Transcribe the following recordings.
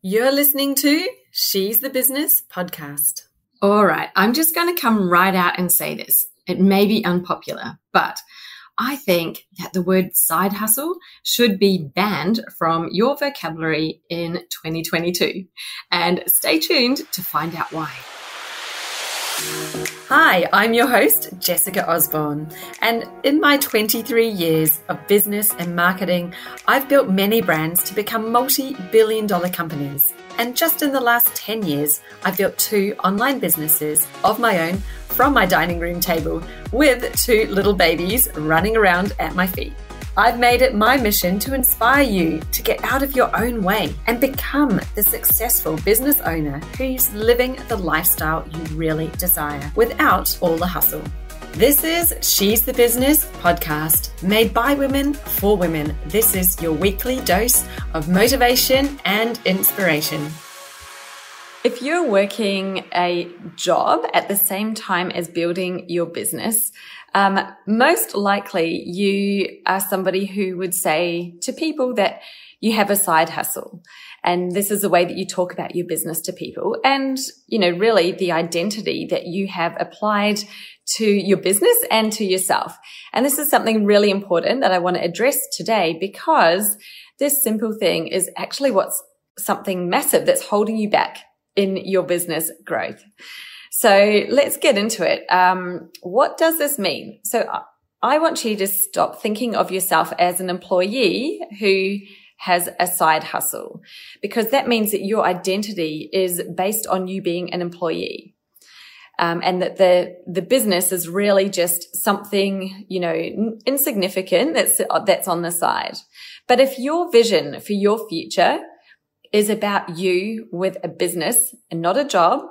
You're listening to She's the Business podcast. All right, I'm just going to come right out and say this. It may be unpopular, but I think that the word side hustle should be banned from your vocabulary in 2022. And stay tuned to find out why. Hi, I'm your host, Jessica Osborne, and in my 23 years of business and marketing, I've built many brands to become multi-billion-dollar companies. And just in the last 10 years, I've built 2 online businesses of my own from my dining room table with 2 little babies running around at my feet. I've made it my mission to inspire you to get out of your own way and become the successful business owner who's living the lifestyle you really desire without all the hustle. This is She's the Business podcast, made by women for women. This is your weekly dose of motivation and inspiration. If you're working a job at the same time as building your business, most likely you are somebody who would say to people that you have a side hustle. And this is the way that you talk about your business to people. And, really the identity that you have applied to your business and to yourself. And this is something really important that I want to address today, because this simple thing is actually what's something massive that's holding you back in your business growth. So let's get into it. What does this mean? So I want you to stop thinking of yourself as an employee who has a side hustle, because that means that your identity is based on you being an employee. And that the business is really just something, insignificant that's on the side. But if your vision for your future is about you with a business and not a job,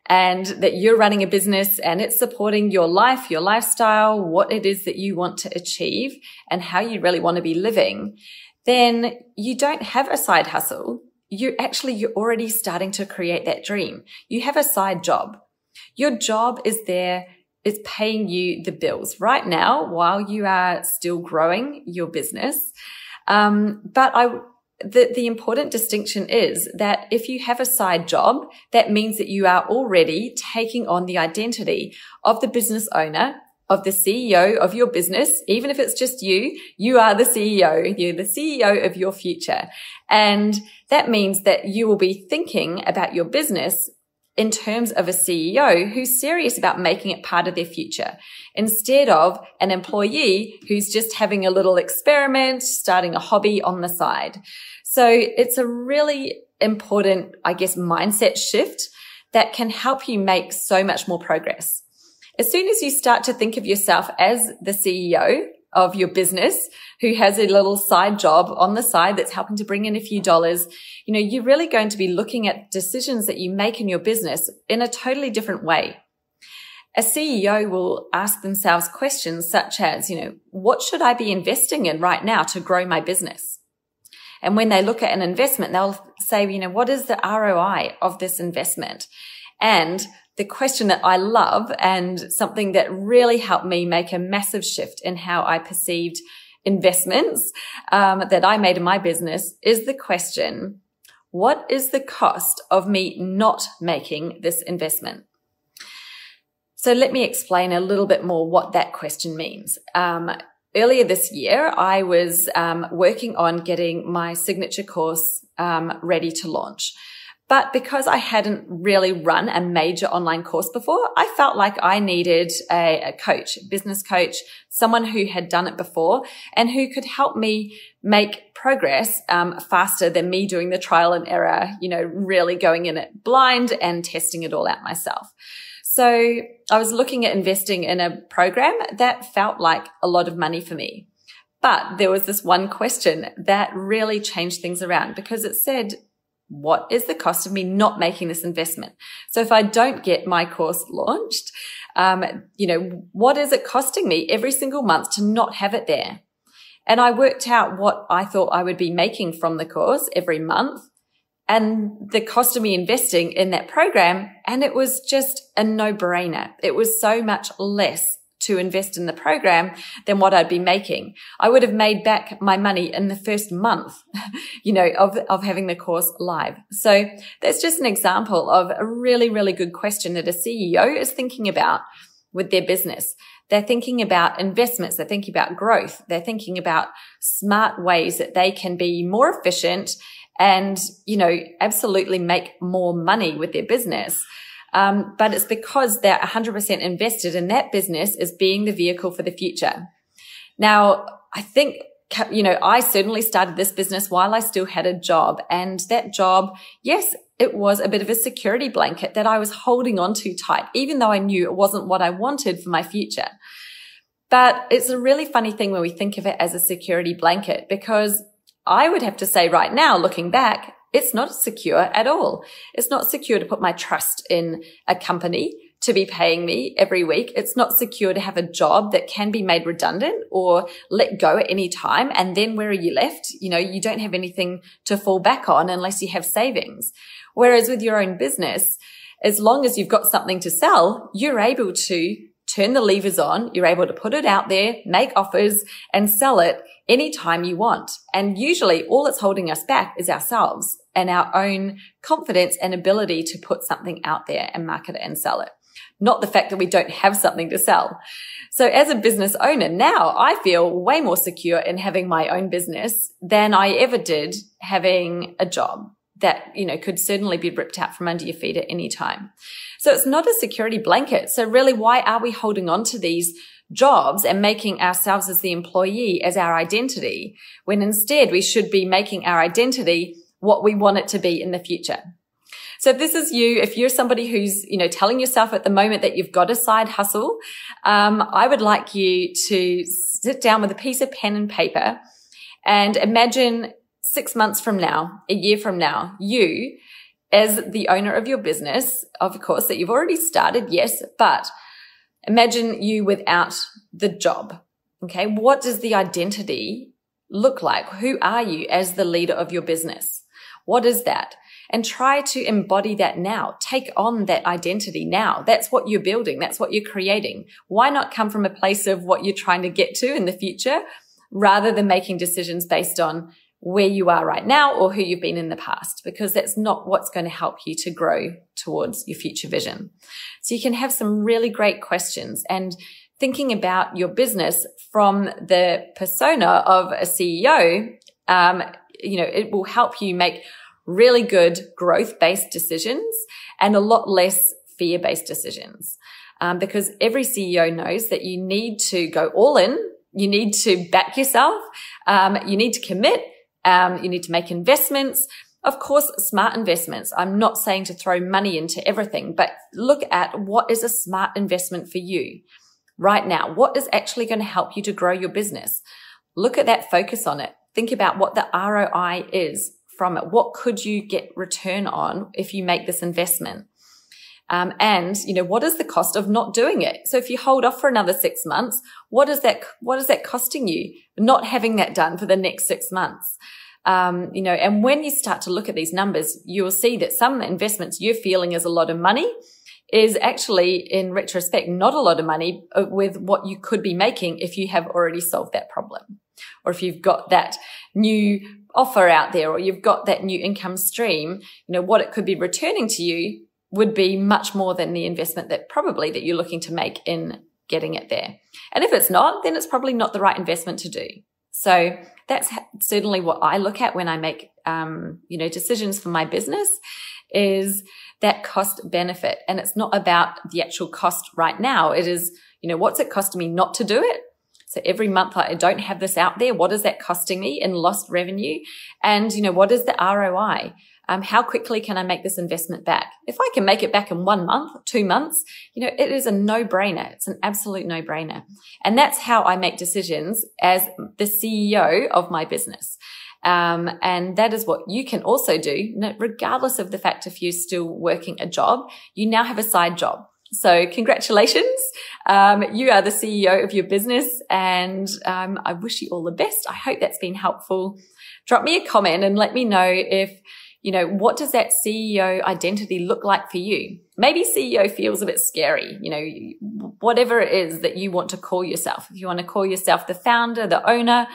and that you're running a business and it's supporting your life, your lifestyle, what it is that you want to achieve and how you really want to be living, then you don't have a side hustle. You're already starting to create that dream. You have a side job. Your job is there. It's paying you the bills right now while you are still growing your business. The important distinction is that if you have a side job, that means that you are already taking on the identity of the business owner, of the CEO of your business. Even if it's just you are the CEO. You're the CEO of your future. And that means that you will be thinking about your business in terms of a CEO who's serious about making it part of their future, instead of an employee who's just having a little experiment, starting a hobby on the side. So it's a really important, mindset shift that can help you make so much more progress. As soon as you start to think of yourself as the CEO of your business who has a little side job on the side that's helping to bring in a few dollars, you're really going to be looking at decisions that you make in your business in a totally different way. A CEO will ask themselves questions such as, what should I be investing in right now to grow my business? And when they look at an investment, they'll say, what is the ROI of this investment? And the question that I love, and something that really helped me make a massive shift in how I perceived investments that I made in my business, is the question, what is the cost of me not making this investment? So let me explain a little bit more what that question means. Earlier this year, I was working on getting my signature course ready to launch. But because I hadn't really run a major online course before, I felt like I needed a coach, a business coach, someone who had done it before and who could help me make progress faster than me doing the trial and error, really going in it blind and testing it all out myself. So I was looking at investing in a program that felt like a lot of money for me. But there was this one question that really changed things around, because it said, what is the cost of me not making this investment? So if I don't get my course launched, what is it costing me every single month to not have it there? And I worked out what I thought I would be making from the course every month and the cost of me investing in that program. And it was just a no-brainer. It was so much less to invest in the program than what I'd be making. I would have made back my money in the first month, of having the course live. So that's just an example of a really, really good question that a CEO is thinking about with their business. They're thinking about investments. They're thinking about growth. They're thinking about smart ways that they can be more efficient and, absolutely make more money with their business. But it's because they're 100% invested in that business as being the vehicle for the future. Now, I think, I certainly started this business while I still had a job, and that job, yes, it was a bit of a security blanket that I was holding on to tight, even though I knew it wasn't what I wanted for my future. But it's a really funny thing when we think of it as a security blanket, because I would have to say right now, looking back, it's not secure at all. It's not secure to put my trust in a company to be paying me every week. It's not secure to have a job that can be made redundant or let go at any time. And then where are you left? You don't have anything to fall back on unless you have savings. Whereas with your own business, as long as you've got something to sell, you're able to turn the levers on. You're able to put it out there, make offers, and sell it anytime you want. And usually all that's holding us back is ourselves and our own confidence and ability to put something out there and market it and sell it. Not the fact that we don't have something to sell. So as a business owner, now I feel way more secure in having my own business than I ever did having a job that, could certainly be ripped out from under your feet at any time. So it's not a security blanket. So really, why are we holding on to these jobs and making ourselves as the employee as our identity, when instead we should be making our identity what we want it to be in the future? So if this is you, if you're somebody who's, telling yourself at the moment that you've got a side hustle, I would like you to sit down with a piece of pen and paper and imagine 6 months from now, a year from now, you as the owner of your business, of course, that you've already started, yes, but imagine you without the job. Okay. What does the identity look like? Who are you as the leader of your business? What is that? And try to embody that now. Take on that identity now. That's what you're building. That's what you're creating. Why not come from a place of what you're trying to get to in the future rather than making decisions based on where you are right now or who you've been in the past? Because that's not what's going to help you to grow towards your future vision. So you can have some really great questions, and thinking about your business from the persona of a CEO, it will help you make really good growth-based decisions and a lot less fear-based decisions. Because every CEO knows that you need to go all in. You need to back yourself. You need to commit. You need to make investments. Of course, smart investments. I'm not saying to throw money into everything, but look at what is a smart investment for you right now. What is actually going to help you to grow your business? Look at that, focus on it. Think about what the ROI is from it. What could you get return on if you make this investment? And what is the cost of not doing it? So if you hold off for another 6 months, what is that costing you not having that done for the next 6 months? And when you start to look at these numbers, you will see that some investments you're feeling is a lot of money is actually, in retrospect, not a lot of money with what you could be making if you have already solved that problem, or if you've got that new offer out there, or you've got that new income stream. What it could be returning to you would be much more than the investment that you're looking to make in getting it there. And if it's not, then it's probably not the right investment to do. So that's certainly what I look at when I make, decisions for my business, is that cost benefit. And it's not about the actual cost right now. It is, what's it costing me not to do it? So every month I don't have this out there. What is that costing me in lost revenue? And, what is the ROI? How quickly can I make this investment back? If I can make it back in 1 month, 2 months, it is a no-brainer. It's an absolute no-brainer. And that's how I make decisions as the CEO of my business. And that is what you can also do, regardless of the fact if you're still working a job. You now have a side job. So congratulations. You are the CEO of your business, and I wish you all the best. I hope that's been helpful. Drop me a comment and let me know if what does that CEO identity look like for you? Maybe CEO feels a bit scary, whatever it is that you want to call yourself. If you want to call yourself the founder, the owner,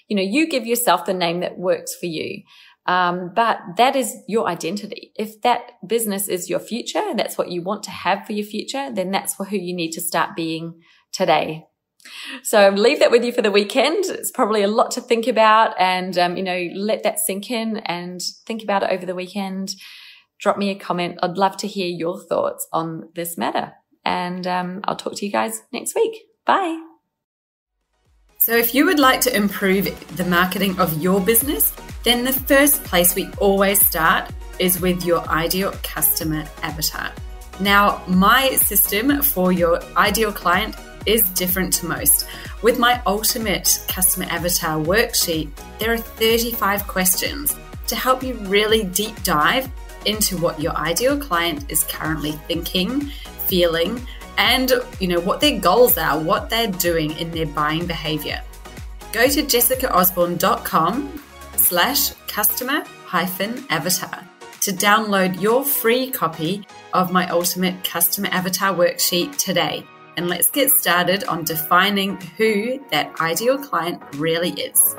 you give yourself the name that works for you. But that is your identity. If that business is your future, that's what you want to have for your future, then that's who you need to start being today. So leave that with you for the weekend. It's probably a lot to think about, and, let that sink in and think about it over the weekend. Drop me a comment. I'd love to hear your thoughts on this matter. And I'll talk to you guys next week. Bye. So if you would like to improve the marketing of your business, then the first place we always start is with your ideal customer avatar. Now, my system for your ideal client is different to most. With my ultimate customer avatar worksheet, there are 35 questions to help you really deep dive into what your ideal client is currently thinking, feeling, and what their goals are, what they're doing in their buying behavior. Go to jessicaosborne.com/customer-avatar to download your free copy of my ultimate customer avatar worksheet today. And let's get started on defining who that ideal client really is.